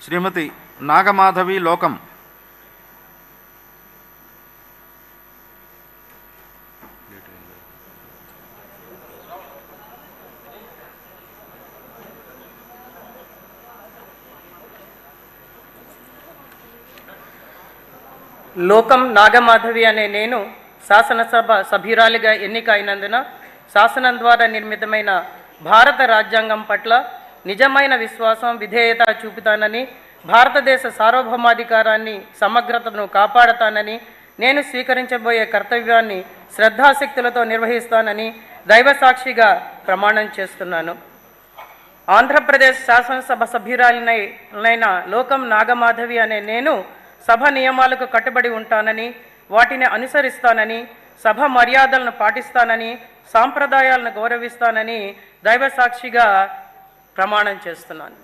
శ్రీమతి నాగమాధవి లోకం. లోకం నాగమాధవి అనే నేను శాసనసభ సభ్యురాలిగా ఎన్నిక అయినందున శాసనం ద్వారా నిర్మితమైన భారత రాజ్యాంగం పట్ల నిజమైన విశ్వాసం విధేయత చూపుతానని, భారతదేశ సార్వభౌమాధికారాన్ని సమగ్రతను కాపాడతానని, నేను స్వీకరించబోయే కర్తవ్యాన్ని శ్రద్ధాశక్తులతో నిర్వహిస్తానని దైవసాక్షిగా ప్రమాణం చేస్తున్నాను. ఆంధ్రప్రదేశ్ శాసనసభ సభ్యురాలినైన లోకం నాగమాధవి అనే నేను సభ నియమాలకు కట్టుబడి ఉంటానని, వాటిని అనుసరిస్తానని, సభ మర్యాదలను పాటిస్తానని, సాంప్రదాయాలను గౌరవిస్తానని దైవసాక్షిగా ప్రమాణం చేస్తున్నాను.